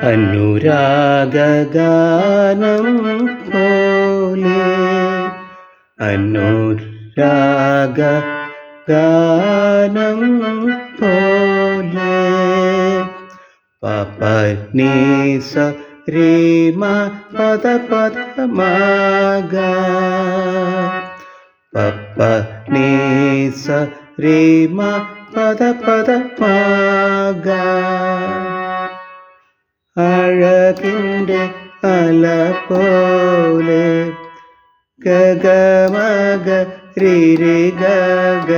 അനുരാഗഗാനം പോലെ അനുരാഗഗാനം പോലെ പപനീസ രീമ പദ പദ മഗ പപനീസ രീമ പദ പദ മഗ അഴകിൻ്റെ അല പോലെ ഗഗമഗ റിരി ഗഗ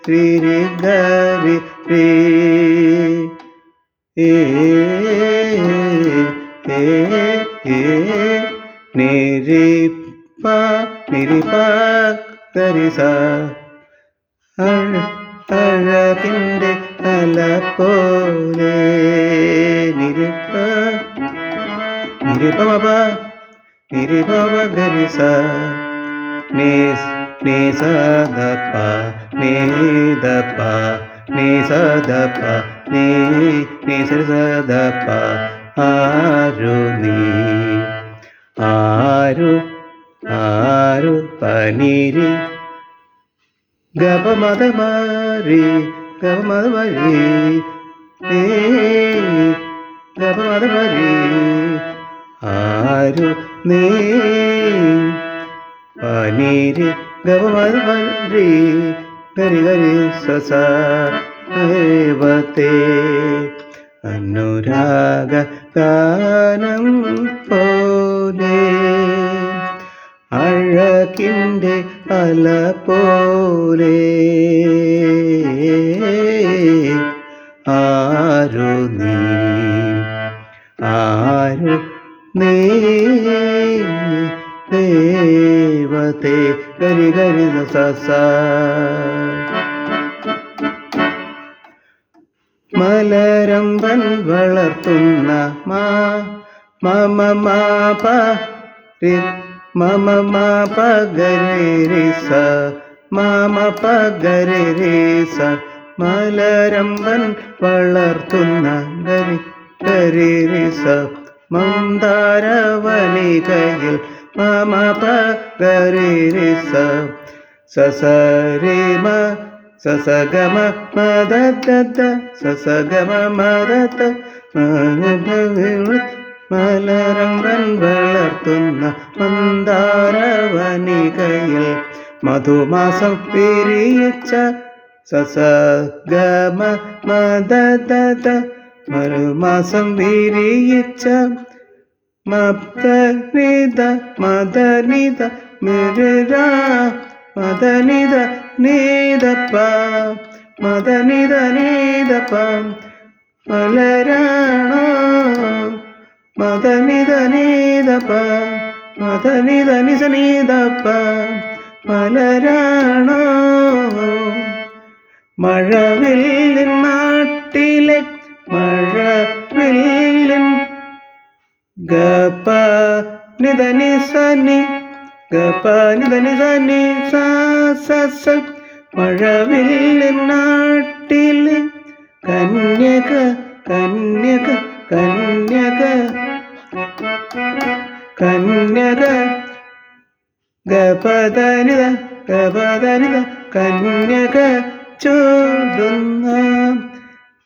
റിരി ഗരി രി നിരിപ്പ നിരിപ്പ ഗരിസ അഴകിൻ്റെ അല പോലെ നിരിപ്പ നിരിപ്പമപ നിരിപമ ഗരിസ നിസദപ നിദപ നിസദപ നിസദപ ആരു നീ ആരു ആരു പനിരി ഗപമദമാരി ഗപമദമാരി ഗപമദമാരി ആരു നീ പനീരി ഗപമദമാരി ഗരി ഗരി സസ ദേവതേ അനുരാഗഗാനം പോലെ അഴകിൻ്റെ അല പോലെ ആരു നീ ആരു നീ ദേവതേ ഗരി ഗരി സസ മലരമ്പൻ വളർത്തുന്ന മമ മാപ മമ മാപ ഗരിസ മമ പഗരിസ മലരമ്പൻ വളർത്തുന്ന ഗരി ഗരിസ മന്ദാരവനികയിൽ മമ പഗരിസ സസരിമ സസഗമ മദദ സസഗമ മദദ മലരമ്പൻ വളർത്തുന്ന മന്ദാരവനികയിൽ മധുമാസം വിരിയിച്ച സസഗമ മദദ മധുമാസം വിരിയിച്ച മദനിത മദനിത മിര മദനിത നീതപ്പ മദനിത നീതപ്പ മലരാണോ മദനിത നീതപ്പ മദനിത നിസ നീതപ്പ മലരാണോ മഴവില്ലിൻ നാട്ടിലെ മഴവില്ലിൻ ഗപ നിധനി സനി ഗപ നിധനി സനി സ മഴവില്ലിൻ നാട്ടിലെ കന്യക കന്യക കന്യക കന്യക ഗപദനിത ഗപദനിത കന്യക ചൂടുന്ന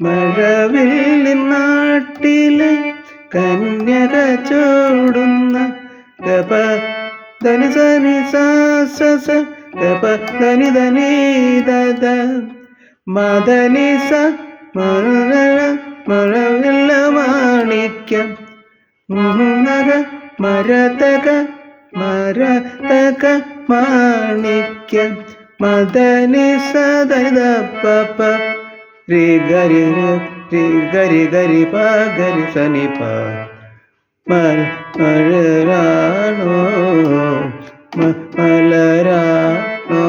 മഴവില്ലിൻ നാട്ടിലെ കന്യക ചൂടുന്ന ഗപദനി സനി സ ഗപദനി ധനി ദദ മദനി സ മഴവില്ല മാണിക്യം മരതക മരതക മാണിക്യം മദനി സദനിത പപ രി ഗരി ഗരി ഗരി പ ഗരി സനി പ മലരാണോ മലരാണോ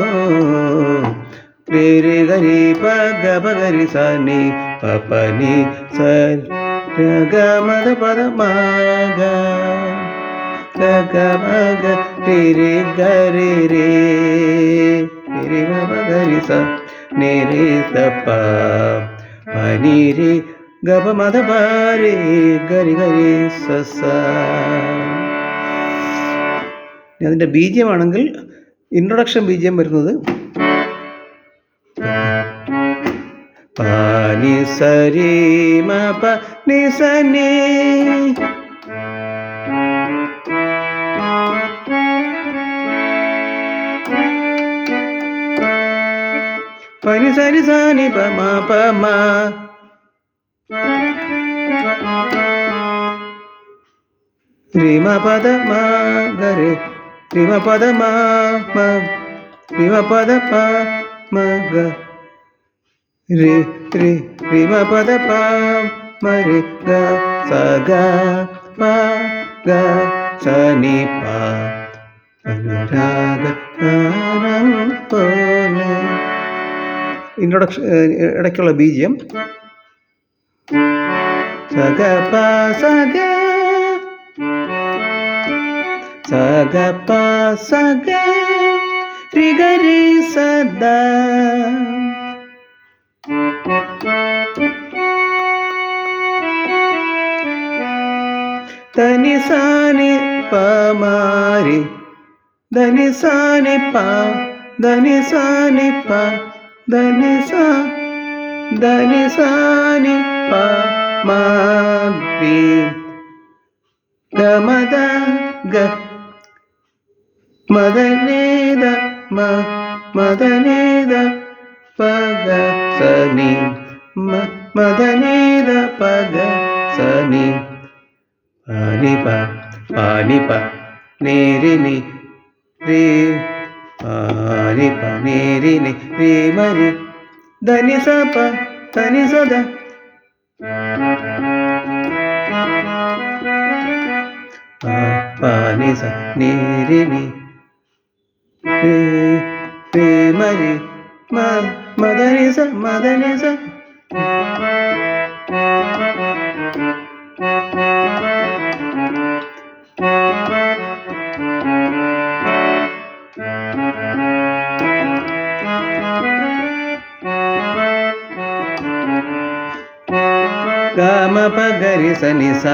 രി രി ഗരി പ ഗപ ഗരി സനി പപനി സഗമദ പദ മഗ ഗഗമഗ രി ഗരി രി രി ഗരി സ നിരി സ പ പനിരി ഗപ മദ പാരി ഗരി ഗരി സസ. അതിൻ്റെ ബീജമാണെങ്കിൽ ഇൻട്രൊഡക്ഷൻ ബീജം വരുന്നത് പാനി സരി മ പ നി സ നി. പനി സരി സ നി പ മ പ മ. രിമ പദ മ ഗരെ രിമ പദ മ മ രിമ പദ പ മ ഗ രി രി രിമ പദ പ മ രി ഗ സ ഗ പ ഗ സ നി പ അനുരാഗ ഗാനം പോലെ. ഇൻട്രൊഡക്ഷൻ ഇടയ്ക്കുള്ള ബീജം സ ഗ പ സ ഗ സ ഗ പ സ ഗ രി ഗ രി സ ദ. ധനി സ നി പ മ രി ധനി സ നി പ ധനി സ നി പ ധനി സ നി പ മ രി ഗ മദ ഗ മദ നി ദ മ മദ നി ദ പ ഗ സ നി മദ നി ദ പ ഗ സ നി പാനി പ പാനി പ നേരി നി രി പാനി പ നേരി നി രി മരി ധനി സ പ ധനി സ ദ. പാനി സ നേരി നി രി രി മരി മദനി സ മദനി സ. ഗ മ പ ഗ രി സ നി സ